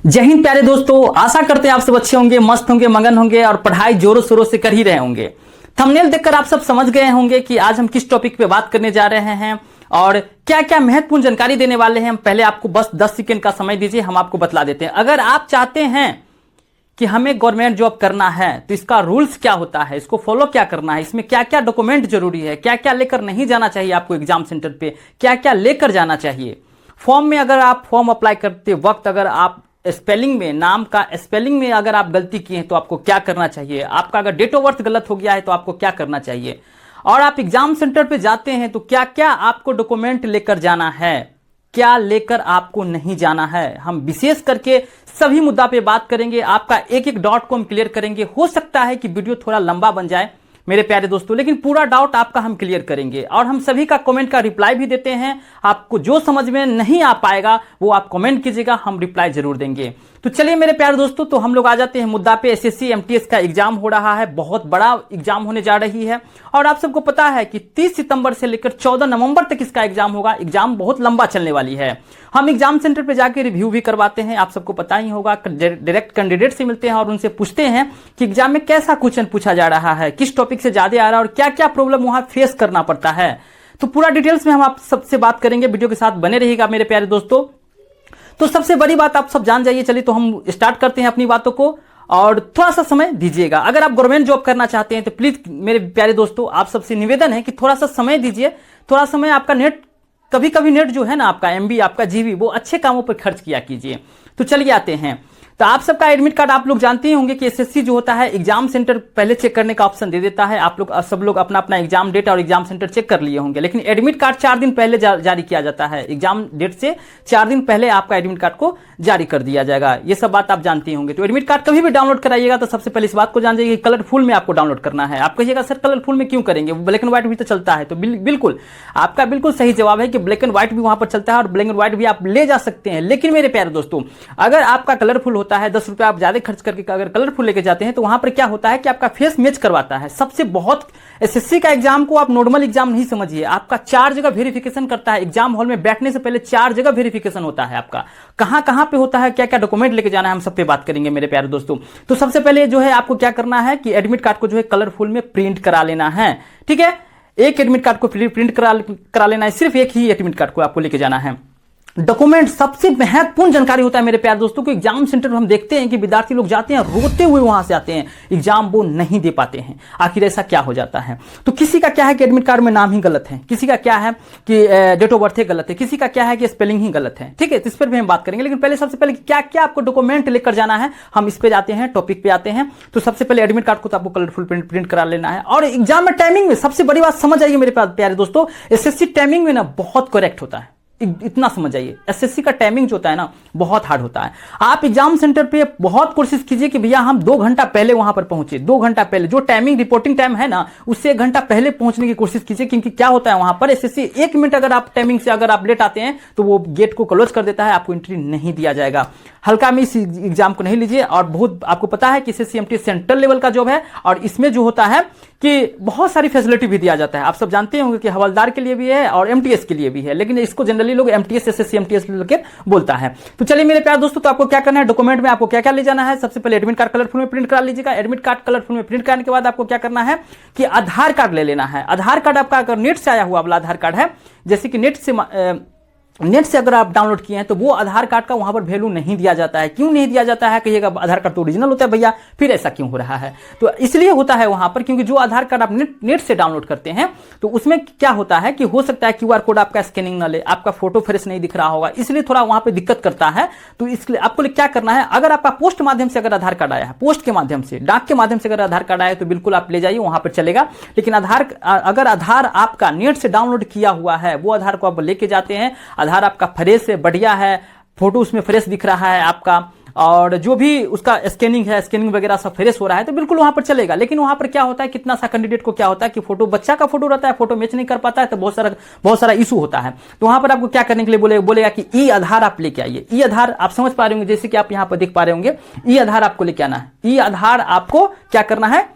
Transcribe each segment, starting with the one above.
जय हिंद प्यारे दोस्तों, आशा करते हैं आप सब अच्छे होंगे, मस्त होंगे, मगन होंगे और पढ़ाई जोरों शोरों से कर ही रहे होंगे। थंबनेल देखकर आप सब समझ गए होंगे कि आज हम किस टॉपिक पे बात करने जा रहे हैं और क्या क्या महत्वपूर्ण जानकारी देने वाले हैं। पहले आपको बस 10 सेकंड का समय दीजिए, हम आपको बतला देते हैं। अगर आप चाहते हैं कि हमें गवर्नमेंट जॉब करना है तो इसका रूल्स क्या होता है, इसको फॉलो क्या करना है, इसमें क्या क्या डॉक्यूमेंट जरूरी है, क्या क्या लेकर नहीं जाना चाहिए आपको एग्जाम सेंटर पे, क्या क्या लेकर जाना चाहिए। फॉर्म में अगर आप फॉर्म अप्लाई करते वक्त अगर आप स्पेलिंग में, नाम का स्पेलिंग में अगर आप गलती किए हैं तो आपको क्या करना चाहिए, आपका अगर डेट ऑफ बर्थ गलत हो गया है तो आपको क्या करना चाहिए, और आप एग्जाम सेंटर पे जाते हैं तो क्या क्या आपको डॉक्यूमेंट लेकर जाना है, क्या लेकर आपको नहीं जाना है। हम विशेष करके सभी मुद्दा पे बात करेंगे, आपका एक एक डॉट को हम क्लियर करेंगे। हो सकता है कि वीडियो थोड़ा लंबा बन जाए मेरे प्यारे दोस्तों, लेकिन पूरा डाउट आपका हम क्लियर करेंगे और हम सभी का कमेंट का रिप्लाई भी देते हैं। आपको जो समझ में नहीं आ पाएगा वो आप कमेंट कीजिएगा, हम रिप्लाई जरूर देंगे। तो चलिए मेरे प्यारे दोस्तों, तो हम लोग आ जाते हैं मुद्दा पे। एसएससी एमटीएस का एग्जाम हो रहा है, बहुत बड़ा एग्जाम होने जा रही है और आप सबको पता है कि 30 सितंबर से लेकर 14 नवंबर तक इसका एग्जाम होगा। एग्जाम बहुत लंबा चलने वाली है। हम एग्जाम सेंटर पे जाके रिव्यू भी करवाते हैं, आप सबको पता ही होगा। डायरेक्ट कैंडिडेट से मिलते हैं और उनसे पूछते हैं कि एग्जाम में कैसा क्वेश्चन पूछा जा रहा है, किस टॉपिक से ज्यादा आ रहा है और क्या क्या प्रॉब्लम वहां फेस करना पड़ता है। तो पूरा डिटेल्स में हम आप सबसे बात करेंगे, वीडियो के साथ बने रहिएगा मेरे प्यारे दोस्तों। तो सबसे बड़ी बात आप सब जान जाइए। चलिए तो हम स्टार्ट करते हैं अपनी बातों को और थोड़ा सा समय दीजिएगा। अगर आप गवर्नमेंट जॉब करना चाहते हैं तो प्लीज मेरे प्यारे दोस्तों आप सबसे निवेदन है कि थोड़ा सा समय दीजिए। थोड़ा समय आपका नेट, कभी कभी नेट जो है ना आपका एमबी, आपका जीबी, वो अच्छे कामों पर खर्च किया कीजिए। तो चलिए आते हैं। तो आप सबका एडमिट कार्ड आप लोग जानते ही होंगे कि एसएससी जो होता है एग्जाम सेंटर पहले चेक करने का ऑप्शन दे देता है। आप लोग सब लोग अपना अपना एग्जाम डेट और एग्जाम सेंटर चेक कर लिए होंगे, लेकिन एडमिट कार्ड 4 दिन पहले जारी किया जाता है। एग्जाम डेट से 4 दिन पहले आपका एडमिट कार्ड को जारी कर दिया जाएगा। ये सब बात आप जानते ही होंगे। तो एडमिट कार्ड कभी भी डाउनलोड कराइएगा तो सबसे पहले इस बात को जान जाइए कि कलरफुल में आपको डाउनलोड करना है। आप कहिएगा सर कलरफुल में क्यों करेंगे, ब्लैक एंड व्हाइट भी तो चलता है। तो बिल्कुल आपका बिल्कुल सही जवाब है कि ब्लैक एंड व्हाइट भी वहां पर चलता है और ब्लैक एंड व्हाइट भी आप ले जा सकते हैं। लेकिन मेरे प्यारे दोस्तों, अगर आपका कलरफुल होता है, 10 रुपए आप ज्यादा खर्च करके अगर कलरफुल लेके जाते हैं तो वहां पर क्या होता है कि आपका फेस मैच करवाता है। सबसे बहुत एसएससी का एग्जाम को आप नॉर्मल एग्जाम नहीं समझिए, आपका 4 जगह वेरिफिकेशन करता है। एग्जाम हॉल में बैठने से पहले 4 जगह वेरिफिकेशन होता है आपका। कहां कहां पे होता है, क्या क्या डॉक्यूमेंट लेके जाना है, हम सब पे बात करेंगे मेरे प्यारे दोस्तों। तो सबसे पहले जो है आपको क्या करना है कि एडमिट कार्ड को जो है कलरफुल में प्रिंट करा लेना है। ठीक है, एक एडमिट कार्ड को प्रिंट करा लेना है, सिर्फ एक ही एडमिट कार्ड को आपको लेके जाना है। डॉक्यूमेंट सबसे महत्वपूर्ण जानकारी होता है मेरे प्यारे दोस्तों को। एग्जाम सेंटर पर हम देखते हैं कि विद्यार्थी लोग जाते हैं, रोते हुए वहां से आते हैं, एग्जाम वो नहीं दे पाते हैं। आखिर ऐसा क्या हो जाता है? तो किसी का क्या है कि एडमिट कार्ड में नाम ही गलत है, किसी का क्या है कि डेट ऑफ बर्थ गलत है, किसी का क्या है कि स्पेलिंग ही गलत है। ठीक है, इस पर भी हम बात करेंगे, लेकिन पहले सबसे पहले क्या क्या आपको डॉक्यूमेंट लेकर जाना है, हम इस पे जाते हैं, टॉपिक पे आते हैं। तो सबसे पहले एडमिट कार्ड को तो आपको कलरफुल प्रिंट करा लेना है। और एग्जाम में टाइमिंग में सबसे बड़ी बात समझ आइए मेरे प्यारे दोस्तों, एसएससी टाइमिंग में ना बहुत करेक्ट होता है। इतना समझ जाइए, एसएससी का टाइमिंग जो होता है ना बहुत हार्ड होता है। आप एग्जाम सेंटर पे बहुत कोशिश कीजिए कि भैया हम 2 घंटा पहले वहां पर पहुंचे। 2 घंटा पहले जो टाइमिंग रिपोर्टिंग टाइम है ना, उससे 1 घंटा पहले पहुंचने की कोशिश कीजिए। क्योंकि क्या होता है वहां पर एसएससी 1 मिनट अगर आप टाइमिंग से अगर आप लेट आते हैं तो वो गेट को क्लोज कर देता है, आपको एंट्री नहीं दिया जाएगा। हल्का में इस एग्जाम को नहीं लीजिए। और बहुत आपको पता है कि एसएससी एमटीएस सेंट्रल लेवल का जॉब है और इसमें जो होता है कि बहुत सारी फैसिलिटी भी दिया जाता है। आप सब जानते होंगे कि हवलदार के लिए भी है और एमटीएस के लिए भी है, लेकिन इसको जनरली लोग एमटीएस एसएससी एमटीएस लेकर बोलता है। तो चलिए मेरे प्यारे दोस्तों, तो आपको क्या करना है, डॉक्यूमेंट में आपको क्या क्या ले जाना है। सबसे पहले एडमिट कार्ड कलरफुल में प्रिंट करा लीजिएगा। एडमिट कार्ड कलरफुल में प्रिंट कराने के बाद आपको क्या करना है कि आधार कार्ड ले लेना है। आधार कार्ड आपका अगर नेट से आया हुआ वाला आधार कार्ड है, जैसे कि नेट से अगर आप डाउनलोड किए हैं तो वो आधार कार्ड का वहां पर वैल्यू नहीं दिया जाता है। क्यों नहीं दिया जाता है? कहिएगा आधार कार्ड तो ओरिजिनल होता है भैया, फिर ऐसा क्यों हो रहा है? तो इसलिए होता है वहां पर क्योंकि जो आधार कार्ड आप नेट से डाउनलोड करते हैं तो उसमें क्या होता है कि हो सकता है क्यूआर कोड आपका स्कैनिंग ना ले, आपका फोटो फ्रेश नहीं दिख रहा होगा, इसलिए थोड़ा वहां पर दिक्कत करता है। तो इसलिए आपको क्या करना है, अगर आपका पोस्ट माध्यम से अगर आधार कार्ड आया है, पोस्ट के माध्यम से, डाक के माध्यम से अगर आधार कार्ड आया है तो बिल्कुल आप ले जाइए, वहां पर चलेगा। लेकिन अगर आधार आपका नेट से डाउनलोड किया हुआ है, वो आधार को आप लेके जाते हैं, आधार आपका फ्रेश से बढ़िया है, फोटो उसमें फ्रेश दिख रहा है आपका, और जो भी उसका स्कैनिंग है, स्कैनिंग वगैरह सब फ्रेश हो रहा है तो बिल्कुल वहां पर चलेगा। लेकिन वहां पर क्या होता है, कितना सा कैंडिडेट को क्या होता है कि फोटो, बच्चा का फोटो रहता है, फोटो मैच नहीं कर पाता है, तो बहुत सारा इशू होता है। तो वहां पर आपको क्या करने के लिए बोलेगा कि ई आधार आप लेके आइए। ई आधार आप समझ पा रहे होंगे, जैसे कि आप यहां पर देख पा रहे होंगे, ई आधार आपको लेके आना है। ई आधार आपको क्या करना है,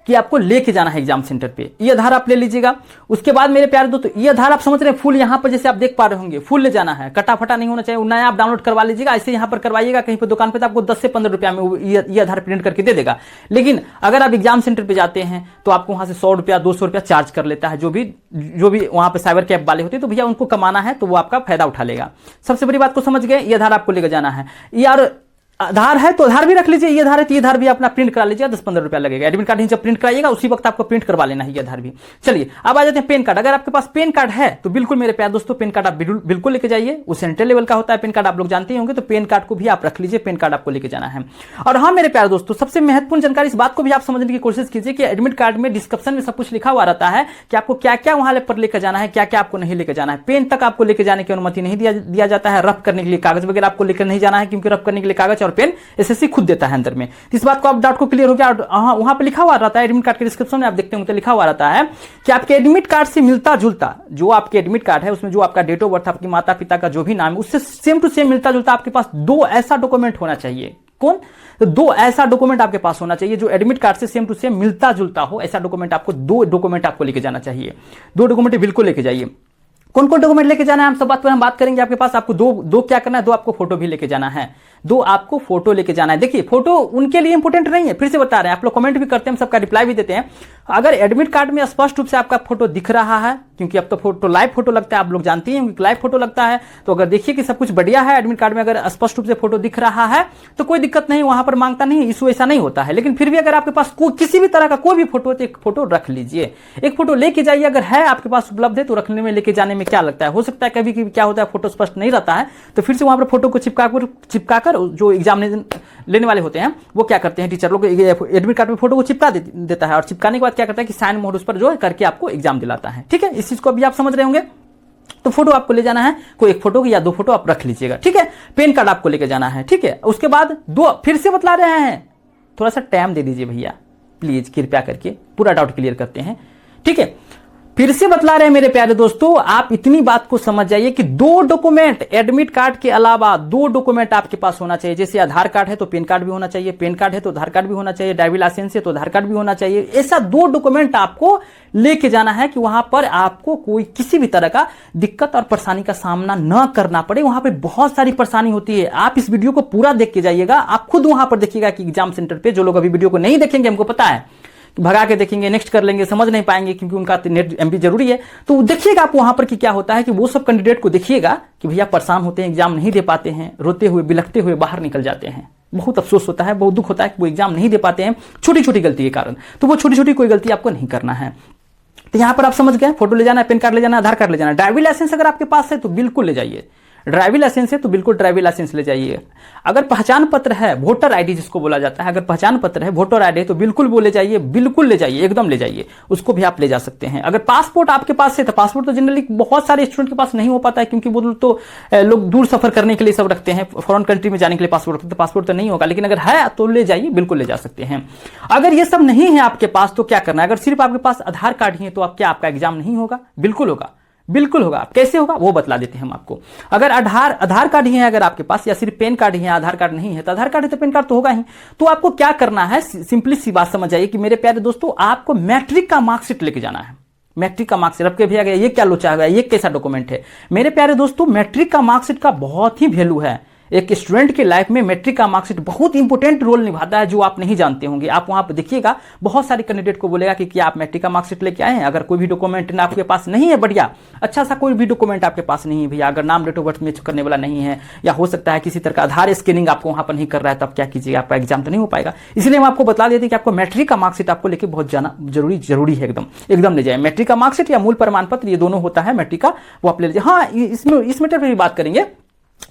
कि आपको लेके जाना है एग्जाम सेंटर पे, ये आधार आप ले लीजिएगा। उसके बाद मेरे प्यारे दोस्तों, ये आधार आप समझ रहे हैं फुल, यहाँ पर जैसे आप देख पा रहे होंगे फुल ले जाना है, कटा फटा नहीं होना चाहिए, नया आप डाउनलोड करवा लीजिएगा। ऐसे यहाँ पर करवाइएगा कहीं पर दुकान पे तो आपको 10 से 15 रुपया में ये आधार प्रिंट करके दे देगा। लेकिन अगर आप एग्जाम सेंटर पे जाते हैं तो आपको वहां से 100 रुपया 200 रुपया चार्ज कर लेता है, जो भी वहां पे साइबर कैब वाले होते हैं। तो भैया उनको कमाना है तो वो आपका फायदा उठा लेगा। सबसे बड़ी बात को समझ गए, ये आधार आपको लेकर जाना है। यार आधार है तो आधार भी रख लीजिए, ये आधार है तो ये आधार भी अपना प्रिंट करा लीजिए, 10-15 रुपया लगेगा। एडमिट कार्ड जब प्रिंट कराइएगा उसी वक्त आपको प्रिंट करवा लेना है ये आधार भी। चलिए अब आ जाते हैं पेन कार्ड। अगर आपके पास पेन कार्ड है तो बिल्कुल मेरे प्यारे दोस्तों पेन कार्ड आप बिल्कुल लेके जाइए। वो सेंट्रल लेवल का होता है पेन कार्ड, आप लोग जानते ही होंगे। तो पेन कार्ड को भी आप रख लीजिए, पेन कार्ड आपको लेके जाना है। और हाँ मेरे प्यारे दोस्तों, सबसे महत्वपूर्ण जानकारी, इस बात को भी आप समझने की कोशिश कीजिए कि एडमिट कार्ड में डिस्क्रिप्शन में सब कुछ लिखा हुआ रहता है कि आपको क्या क्या वहां पर लेकर जाना है, क्या क्या आपको नहीं लेकर जाना है। पेन तक आपको लेकर जाने की अनुमति नहीं दिया जाता है। रफ करने के लिए कागज वगैरह आपको लेकर नहीं जाना है, क्योंकि रफ करने के लिए कागज और पेन एसएससी खुद देता है अंदर में। इस बात को आप डाउट को क्लियर हो गया। वहां पे लिखा हुआ रहता है एडमिट कार्ड के डिस्क्रिप्शन में, आप देखते होंगे लिखा हुआ रहता है कि आपके एडमिट कार्ड से मिलता जुलता जो आपके एडमिट कार्ड है उसमें जो आपका डेट ऑफ बर्थ, आपके माता पिता का जो भी नाम है, उससे सेम टू सेम मिलता जुलता आपके पास 2 ऐसा डॉक्यूमेंट होना चाहिए। कौन? तो 2 ऐसा डॉक्यूमेंट आपके पास होना चाहिए जो एडमिट कार्ड से सेम टू सेम मिलता जुलता हो। ऐसा डॉक्यूमेंट आपको 2 डॉक्यूमेंट आपको लेके जाना चाहिए। 2 डॉक्यूमेंट बिल्कुल लेके जाइए। कौन कौन डॉक्यूमेंट लेके जाना है हम सब बात पर हम बात करेंगे। आपके पास आपको दो क्या करना है, 2 आपको फोटो भी लेके जाना है। 2 आपको फोटो लेके जाना है। देखिए फोटो उनके लिए इंपोर्टेंट नहीं है, फिर से बता रहे हैं, आप लोग कमेंट भी करते हैं, हम सबका रिप्लाई भी देते हैं। अगर एडमिट कार्ड में स्पष्ट रूप से आपका फोटो दिख रहा है, क्योंकि अब तो फोटो लाइव फोटो लगता है, आप लोग जानते हैं लाइव फोटो लगता है। तो अगर देखिए कि सब कुछ बढ़िया है, एडमिट कार्ड में अगर स्पष्ट रूप से फोटो दिख रहा है तो कोई दिक्कत नहीं, वहां पर मांगता नहीं, इशू ऐसा नहीं होता है। लेकिन फिर भी अगर आपके पास किसी भी तरह का कोई भी फोटो है तो एक फोटो रख लीजिए, एक फोटो लेके जाइए। अगर है आपके पास उपलब्ध है तो रखने में, लेके जाने में क्या लगता है। हो सकता है कभी क्या होता है फोटो स्पष्ट नहीं रहता है, तो फिर से वहां पर फोटो को चिपकाकर जो एग्जाम लेने वाले होते हैं वो क्या करते हैं, टीचर लोग एडमिट कार्ड में फोटो को चिपका देता है और चिपकाने के बाद क्या करता है कि साइन मोड उस पर जो है करके आपको एग्जाम दिलाता है। ठीक है, इस चीज को अभी आप समझ रहे होंगे। तो फोटो आपको ले जाना है, कोई एक फोटो या 2 फोटो आप रख लीजिएगा। ठीक है, पेन कार्ड आपको लेके जाना है। ठीक है, उसके बाद 2 फिर से बतला रहे हैं, थोड़ा सा टाइम दे दीजिए भैया प्लीज, कृपया करके पूरा डाउट क्लियर करते हैं। ठीक है, फिर से बतला रहे हैं मेरे प्यारे दोस्तों, आप इतनी बात को समझ जाइए कि 2 डॉक्यूमेंट एडमिट कार्ड के अलावा 2 डॉक्यूमेंट आपके पास होना चाहिए। जैसे आधार कार्ड है तो पेन कार्ड भी होना चाहिए, पेन कार्ड है तो आधार कार्ड भी होना चाहिए, ड्राइविंग लाइसेंस है तो आधार कार्ड भी होना चाहिए। ऐसा 2 डॉक्यूमेंट आपको लेके जाना है कि वहां पर आपको कोई किसी भी तरह का दिक्कत और परेशानी का सामना न करना पड़े। वहां पर बहुत सारी परेशानी होती है, आप इस वीडियो को पूरा देख के जाइएगा, आप खुद वहां पर देखिएगा कि एग्जाम सेंटर पे जो लोग अभी वीडियो को नहीं देखेंगे, हमको पता है भगा के देखेंगे, नेक्स्ट कर लेंगे, समझ नहीं पाएंगे क्योंकि उनका नेट एमबी जरूरी है। तो देखिएगा आप वहां पर कि क्या होता है कि वो सब कैंडिडेट को देखिएगा कि भैया परेशान होते हैं, एग्जाम नहीं दे पाते हैं, रोते हुए बिलखते हुए बाहर निकल जाते हैं। बहुत अफसोस होता है, बहुत दुख होता है कि वो एग्जाम नहीं दे पाते हैं छोटी छोटी गलती के कारण। तो वो छोटी छोटी कोई गलती आपको नहीं करना है। तो यहां पर आप समझ गए, फोटो ले जाना है, पेन कार्ड ले जाना है, आधार कार्ड ले जाना है। ड्राइविंग लाइसेंस अगर आपके पास है तो बिल्कुल ले जाइए। ड्राइविंग लाइसेंस है तो बिल्कुल ड्राइविंग लाइसेंस ले जाइए। अगर पहचान पत्र है, वोटर आईडी जिसको बोला जाता है, अगर पहचान पत्र है, वोटर आईडी है तो बिल्कुल वो ले जाइए, बिल्कुल ले जाइए, एकदम ले जाइए, उसको भी आप ले जा सकते हैं। अगर पासपोर्ट आपके पास है तो पासपोर्ट तो जनरली बहुत सारे स्टूडेंट के पास नहीं हो पाता है, क्योंकि वो तो लोग दूर सफर करने के लिए सब रखते हैं, फॉरेन कंट्री में जाने के लिए पासपोर्ट रखते हैं, तो पासपोर्ट तो नहीं होगा। लेकिन अगर है तो ले जाइए, बिल्कुल ले जा सकते हैं। अगर ये सब नहीं है आपके पास तो क्या करना है, अगर सिर्फ आपके पास आधार कार्ड ही है तो क्या आपका एग्जाम नहीं होगा? बिल्कुल होगा, बिल्कुल होगा। कैसे होगा वो बतला देते हैं हम आपको। अगर आधार कार्ड ही है अगर आपके पास, या सिर्फ पेन कार्ड ही है, आधार कार्ड नहीं है तो आधार कार्ड है तो पेन कार्ड तो होगा ही। तो आपको क्या करना है, सिंपली सी बात समझ आइए कि मेरे प्यारे दोस्तों, आपको मैट्रिक का मार्कशीट लेके जाना है। मैट्रिक का मार्कशीट आपके भैया गया, ये क्या लोचा गया, ये कैसा डॉक्यूमेंट है? मेरे प्यारे दोस्तों, मैट्रिक का मार्कशीट का बहुत ही वैल्यू है। एक स्टूडेंट की लाइफ में मैट्रिक का मार्कशीट बहुत इंपॉर्टेंट रोल निभाता है, जो आप नहीं जानते होंगे। आप वहां पर देखिएगा, बहुत सारे कैंडिडेट को बोलेगा कि क्या आप मैट्रिक का मार्कशीट लेके आए हैं? अगर कोई भी डॉक्यूमेंट आपके पास नहीं है, बढ़िया अच्छा सा कोई भी डॉक्यूमेंट आपके पास नहीं है भैया, अगर नाम डेट ऑफ बर्थ मैच करने वाला नहीं है, या हो सकता है किसी तरह का आधार स्कैनिंग आपको वहां पर नहीं कर रहा है, तब क्या कीजिएगा, आपका एग्जाम तो नहीं हो पाएगा। इसलिए हम आपको बता देते हैं कि आपको मैट्रिक का मार्कशीट आपको लेके बहुत जाना जरूरी है, एकदम ले जाए। मैट्रिक का मार्कशीट या मूल प्रमाण पत्र, ये दोनों होता है मैट्रिक का, वो आप ले लीजिए। हाँ, इस मैटर पर भी बात करेंगे,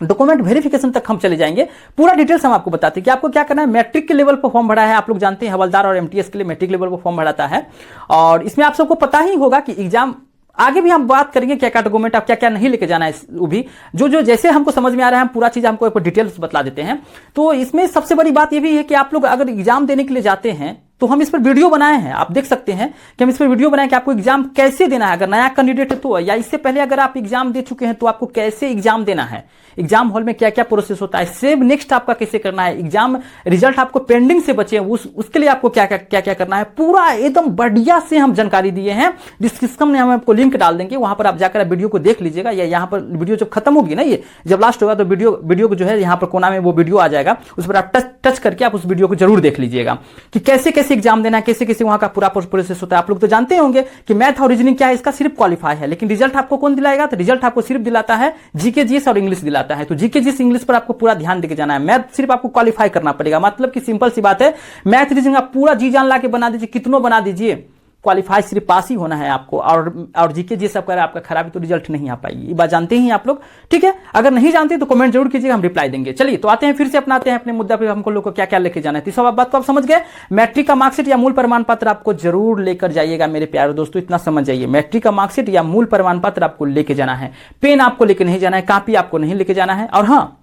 डॉक्यूमेंट वेरिफिकेशन तक हम चले जाएंगे, पूरा डिटेल्स हम आपको बताते हैं कि आपको क्या करना है। मैट्रिक के लेवल पर फॉर्म भरा है, आप लोग जानते हैं हवलदार और एमटीएस के लिए मैट्रिक लेवल पर फॉर्म भराता है, और इसमें आप सबको पता ही होगा कि एग्जाम, आगे भी हम बात करेंगे क्या क्या डॉक्यूमेंट आप क्या क्या नहीं लेके जाना है, वो भी जो जैसे हमको समझ में आ रहा है, हम पूरा चीज हमको डिटेल्स बता देते हैं। तो इसमें सबसे बड़ी बात ये भी है कि आप लोग अगर एग्जाम देने के लिए जाते हैं तो हम इस पर वीडियो बनाए हैं, आप देख सकते हैं कि हम इस पर वीडियो बनाए कि आपको एग्जाम कैसे देना है, अगर नया कैंडिडेट है तो, या इससे पहले अगर आप एग्जाम दे चुके हैं तो आपको कैसे एग्जाम देना है, एग्जाम हॉल में क्या क्या प्रोसेस होता है, सेव नेक्स्ट आपका कैसे करना है, एग्जाम रिजल्ट आपको पेंडिंग से बचे उसके लिए आपको क्या क्या करना है, पूरा एकदम बढ़िया से हम जानकारी दिए हैं। डिस्क्रिप्शन में हम आपको लिंक डाल देंगे, वहां पर आप जाकर वीडियो को देख लीजिएगा, या यहाँ पर वीडियो जब खत्म होगी ना, ये जब लास्ट होगा तो वीडियो को जो है यहाँ पर कोना में वो वीडियो आ जाएगा, उस पर आप टच करके आप उस वीडियो को जरूर देख लीजिएगा कि कैसे कैसे एग्जाम देना है, कैसे कैसे वहां का पूरा प्रोसेस होता है। आप लोग तो जानते होंगे कि मैथ और रीजनिंग क्या है, इसका सिर्फ क्वालिफाई है, लेकिन रिजल्ट आपको कौन दिलाएगा, तो रिजल्ट आपको सिर्फ दिलाता है जीके जीएस और इंग्लिश दिलाता है। तो जीके जीएस इंग्लिश पर आपको पूरा ध्यान देके जाना है, मैथ सिर्फ आपको क्वालिफाई करना पड़ेगा, मतलब कि सिंपल सी बात है, मैथ रीजनिंग आप पूरा जी जान ला के बना दीजिए, कितनों बना दीजिए, क्वालिफाई सिर्फ पास ही होना है आपको। और जीके जी सब कर आपका खराबी तो रिजल्ट नहीं आ पाएगी, ये बात जानते ही आप लोग, ठीक है। अगर नहीं जानते तो कमेंट जरूर कीजिएगा, हम रिप्लाई देंगे। चलिए तो आते हैं, फिर से अपनाते हैं अपने मुद्दा पे, हमको लोग को क्या क्या लेके जाना है। तो सब बात को आप समझ गए, मैट्रिक का मार्कशीट या मूल प्रमाण पत्र आपको जरूर लेकर जाइएगा मेरे प्यारे दोस्तों, इतना समझ जाइए, मैट्रिक का मार्कशीट या मूल प्रमाण पत्र आपको लेके जाना है, पेन आपको लेके नहीं जाना है, कॉपी आपको नहीं लेके जाना है। और हाँ,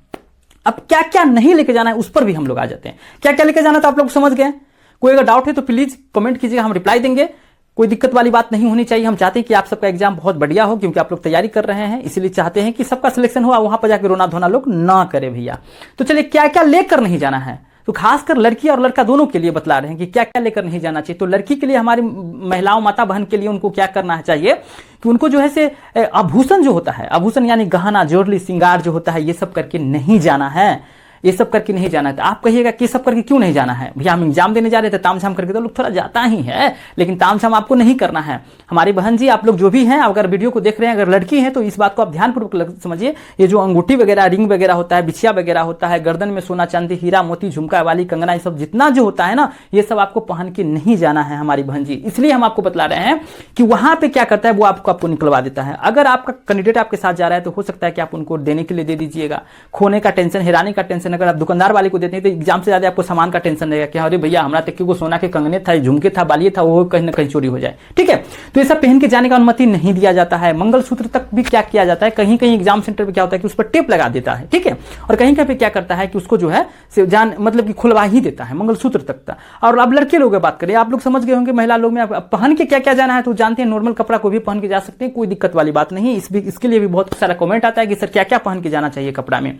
अब क्या क्या नहीं लेके जाना है उस पर भी हम लोग आ जाते हैं, क्या क्या लेके जाना तो आप लोग समझ गए। कोई अगर डाउट है तो प्लीज कमेंट कीजिएगा, हम रिप्लाई देंगे, कोई दिक्कत वाली बात नहीं होनी चाहिए। हम चाहते हैं कि आप सबका एग्जाम बहुत बढ़िया हो, क्योंकि आप लोग तैयारी कर रहे हैं, इसलिए चाहते हैं कि सबका सिलेक्शन हो, वहां पर जाकर रोना धोना लोग ना करे भैया। तो चलिए क्या क्या लेकर नहीं जाना है, तो खासकर लड़की और लड़का दोनों के लिए बतला रहे हैं कि क्या क्या लेकर नहीं जाना चाहिए। तो लड़की के लिए, हमारी महिलाओं माता बहन के लिए उनको क्या करना चाहिए कि उनको जो है से आभूषण जो होता है, आभूषण यानी गहना ज्वेलरी श्रृंगार जो होता है, ये सब करके नहीं जाना है, ये सब करके नहीं जाना है। तो आप कहिएगा कि सब करके क्यों नहीं जाना है भैया, हम एग्जाम देने जा रहे थे, ताम झाम करके तो लोग थोड़ा जाता ही है, लेकिन ताम झाम आपको नहीं करना है। हमारी बहन जी, आप लोग जो भी हैं, अगर वीडियो को देख रहे हैं, अगर लड़की हैं तो इस बात को आप ध्यानपूर्वक समझिए, ये जो अंगूठी वगैरह रिंग वगैरह होता है, बिछिया वगैरह होता है, गर्दन में सोना चांदी हीरा मोती झुमका वाली कंगना, ये सब जितना जो होता है ना, ये सब आपको पहन के नहीं जाना है हमारी बहन जी। इसलिए हम आपको बतला रहे हैं कि वहां पे क्या करता है, वो आपको निकलवा देता है। अगर आपका कैंडिडेट आपके साथ जा रहा है तो हो सकता है कि आप उनको देने के लिए दे दीजिएगा, खोने का टेंशन, हेराने का टेंशन, अगर आप दुकानदार वाले को देते हैं तो एग्जाम से ज्यादा आपको सामान का टेंशन रहेगा कि अरे भैया हमारा तक को सोना के कंगने था, झुमके था, बालिये था, वो कहीं ना कहीं चोरी हो जाए, ठीक है। तो ये सब पहन के जाने का अनुमति नहीं दिया जाता है। मंगलसूत्र तक भी क्या किया जाता है, कहीं कहीं एग्जाम सेंटर पे क्या होता है कि उस पर टेप लगा देता है, ठीक है, और कहीं कहीं पे क्या करता है कि उसको जो है जान मतलब कि खुलवा ही देता है मंगलसूत्र तक का। और अब लड़के लोग बात करें, आप लोग समझ गए होंगे महिला लोग में पहन के क्या क्या जाना है, तो जानते हैं नॉर्मल कपड़ा को भी पहन के जा सकते हैं, कोई दिक्कत वाली बात नहीं। इसके लिए भी बहुत सारा कमेंट आता है कि सर क्या क्या पहन के जाना चाहिए कपड़ा में।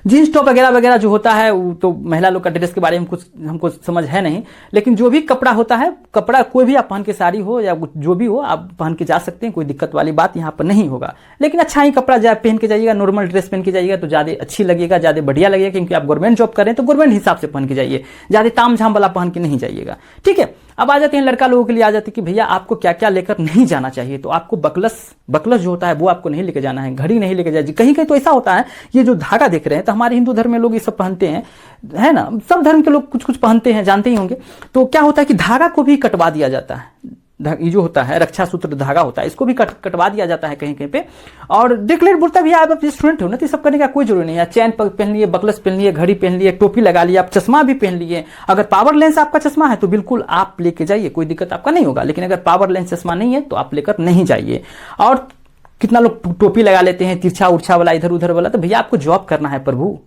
जींस टॉप वगैरह वगैरह जो होता है, वो तो महिला लोग का ड्रेस के बारे में कुछ हमको समझ है नहीं, लेकिन जो भी कपड़ा होता है, कपड़ा कोई भी आप पहन के, साड़ी हो या जो भी हो, आप पहन के जा सकते हैं, कोई दिक्कत वाली बात यहाँ पर नहीं होगा। लेकिन अच्छा ही कपड़ा पहन के जाइएगा, नॉर्मल ड्रेस पहन के जाइएगा तो ज्यादा अच्छी लगेगा, ज्यादा बढ़िया लगेगा, क्योंकि आप गवर्नमेंट जॉब कर रहे हैं तो गवर्नमेंट हिसाब से पहन के जाइए, ज्यादा ताम झाम वाला पहन के नहीं जाइएगा, ठीक है। अब आ जाते हैं लड़का लोगों के लिए, आ जाते हैं कि भैया आपको क्या क्या लेकर नहीं जाना चाहिए। तो आपको बकलस जो होता है वो आपको नहीं लेकर जाना है, घड़ी नहीं लेकर जाए। कहीं कहीं तो ऐसा होता है, ये जो धागा देख रहे हैं, तो हमारे हिंदू धर्म में लोग ये सब पहनते हैं, है ना, सब धर्म के लोग कुछ कुछ पहनते हैं, जानते ही होंगे। तो क्या होता है कि धागा को भी कटवा दिया जाता है, ये जो होता है रक्षा सूत्र धागा होता है, इसको भी कटवा दिया जाता है कहीं कहीं पे। और डिक्लेयर बोलता भी, आप स्टूडेंट हो ना, तो ये सब करने का कोई जरूरी नहीं है। चैन पहन लिए, बकलस पहन लिए, घड़ी पहन लिए, टोपी लगा लिया, आप चश्मा भी पहन लिए। अगर पावर लेंस आपका चश्मा है तो बिल्कुल आप लेके जाइए, कोई दिक्कत आपका नहीं होगा। लेकिन अगर पावर लेंस चश्मा नहीं है तो आप लेकर नहीं जाइए। और कितना लोग टोपी लगा लेते हैं, तिरछा उर्छा वाला, इधर उधर वाला। तो भैया आपको जॉब करना है प्रभु,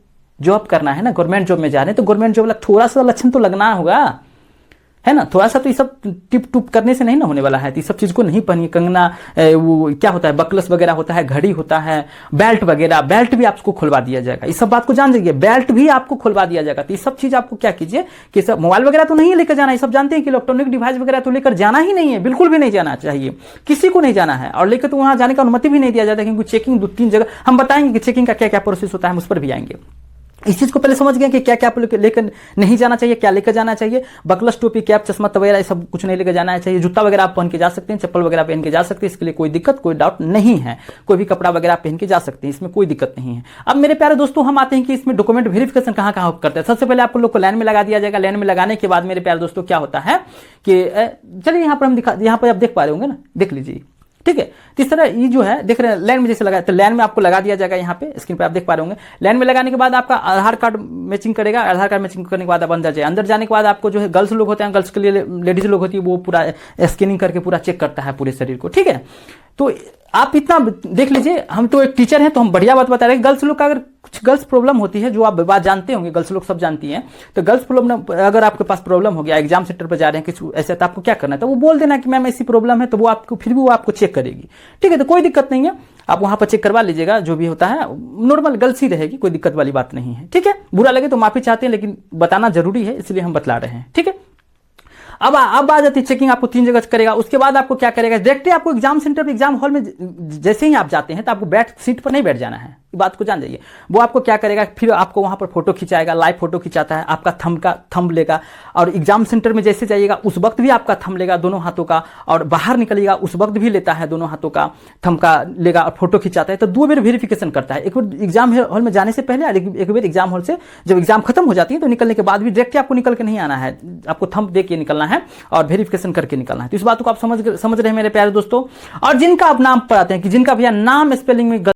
जॉब करना है ना, गवर्नमेंट जॉब में जा रहे हैं तो गवर्नमेंट जॉब वाला थोड़ा सा लक्षण तो लगना होगा, है ना, थोड़ा सा। तो ये सब टिप टुप करने से नहीं ना होने वाला है। तो ये सब चीज को नहीं पहनिए। कंगना, वो क्या होता है, बकलस वगैरह होता है, घड़ी होता है, बेल्ट वगैरह, बेल्ट भी आपको खुलवा दिया जाएगा। इस सब बात को जान जाइए, बेल्ट भी आपको खुलवा दिया जाएगा। तो ये सब चीज आपको क्या कीजिए कि सब मोबाइल वगैरह तो नहीं लेकर जाना है, सब जानते हैं कि इलेक्ट्रॉनिक डिवाइस वगैरह तो लेकर जाना ही नहीं है, बिल्कुल भी नहीं जाना चाहिए, किसी को नहीं जाना है। और लेकर तो वहां जाने का अनुमति भी नहीं दिया जाता, क्योंकि चेकिंग 2-3 जगह, हम बताएंगे कि चेकिंग का क्या क्या प्रोसेस होता है, हम उस पर भी आएंगे। इस चीज को पहले समझ गए कि क्या क्या लेकर नहीं जाना चाहिए, क्या लेकर जाना चाहिए। बकलस, टोपी, कैप, चश्मा वगैरह सब कुछ नहीं लेकर जाना चाहिए। जूता वगैरह आप पहन के जा सकते हैं, चप्पल वगैरह पहन के जा सकते हैं, इसके लिए कोई दिक्कत, कोई डाउट नहीं है। कोई भी कपड़ा वगैरह पहन के जा सकते हैं, इसमें कोई दिक्कत नहीं है। अब मेरे प्यारे दोस्तों, हम आते हैं कि इसमें डॉक्यूमेंट वेरिफिकेशन कहाँ कहाँ करते हैं। सबसे पहले आपको लोग को लाइन में लगा दिया जाएगा। लाइन में लगाने के बाद मेरे प्यारे दोस्तों क्या होता है कि चलिए यहाँ पर हम यहाँ पर आप देख पा रहे होंगे ना, देख लीजिए, ठीक है। तो इस तरह ये जो है देख रहे हैं, लाइन में जैसे लगा, तो लाइन में आपको लगा दिया जाएगा। यहाँ पे स्क्रीन पे आप देख पा रहे होंगे। लाइन में लगाने के बाद आपका आधार कार्ड मैचिंग करेगा। आधार कार्ड मैचिंग करने के बाद आप अंदर जाए। अंदर जाने के बाद आपको जो है गर्ल्स लोग होते हैं, गर्ल्स के लिए लेडीज लोग होती है, वो पूरा स्कैनिंग करके पूरा चेक करता है पूरे शरीर को, ठीक है। तो आप इतना देख लीजिए, हम तो एक टीचर हैं तो हम बढ़िया बात बता रहे हैं। गर्ल्स लोग का अगर कुछ गर्ल्स प्रॉब्लम होती है, जो आप बात जानते होंगे, गर्ल्स लोग सब जानती हैं, तो गर्ल्स प्रॉब्लम अगर आपके पास प्रॉब्लम हो गया, एग्जाम सेंटर पर जा रहे हैं कुछ ऐसा, तो आपको क्या करना है, तो वो बोल देना कि मैम ऐसी प्रॉब्लम है, तो वो आपको फिर भी वो आपको चेक करेगी। ठीक है, तो कोई दिक्कत नहीं है, आप वहां पर चेक करवा लीजिएगा, जो भी होता है नॉर्मल गर्ल्स ही रहेगी, कोई दिक्कत वाली बात नहीं है। ठीक है, बुरा लगे तो माफी चाहते हैं, लेकिन बताना जरूरी है इसलिए हम बतला रहे हैं। ठीक है, अब आ जाती चेकिंग, आपको 3 जगह करेगा। उसके बाद आपको क्या करेगा, डायरेक्टली आपको एग्जाम सेंटर पे, एग्जाम हॉल में जैसे ही आप जाते हैं तो आपको सीट पर नहीं बैठ जाना है, बात को जान जाइए। वो आपको क्या करेगा, फिर आपको वहां पर फोटो खिंचाएगा, लाइव फोटो खिंचाता है, आपका थंब लेगा, और एग्जाम सेंटर में जैसे जाइएगा उस वक्त भी आपका थंब लेगा दोनों हाथों का, और बाहर निकलिएगा उस वक्त भी लेता है दोनों हाथों का थंब का लेगा, और फोटो खिंचाता है। तो 2 बार वेरिफिकेशन करता है, एक बार एग्जाम हॉल में जाने से पहले और एक बार एग्जाम हॉल से जब एग्जाम खत्म हो जाती है तो निकलने के बाद भी डायरेक्टली आपको निकल के नहीं आना है, आपको थंब दे के निकलना है और वेरिफिकेशन करके निकलना है। तो इस बात को आप समझ रहे हैं मेरे प्यारे दोस्तों। और जिनका आप नाम पढ़ाते हैं कि जिनका भैया नाम स्पेलिंग में